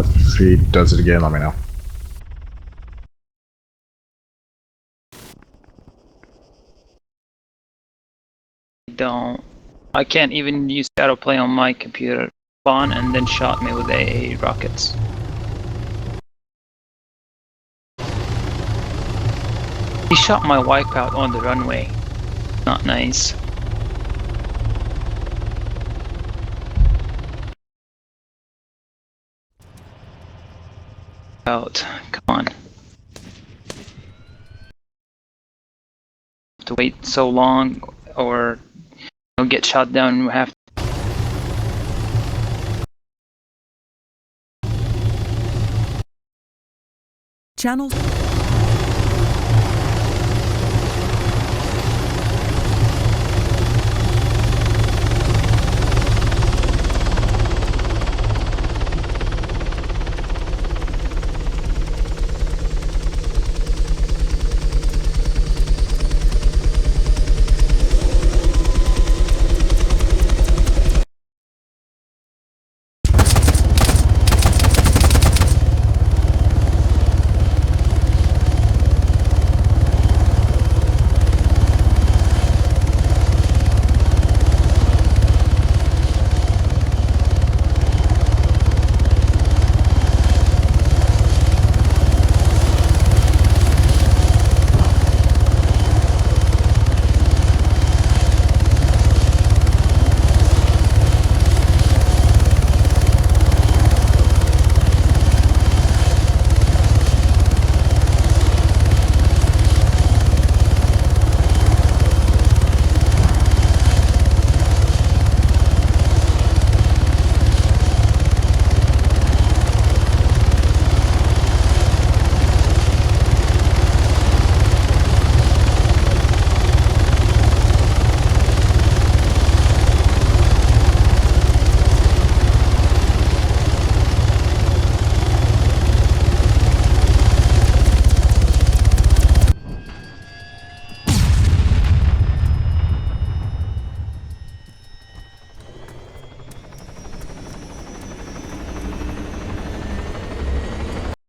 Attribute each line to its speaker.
Speaker 1: If he does it again, let me know.
Speaker 2: I can't even use autoplay on my computer. Spawn and then shot me with AA rockets. He shot my wipeout on the runway. Not nice. Out. Come on. Have to wait so long or you'll get shot down and we have
Speaker 3: Channel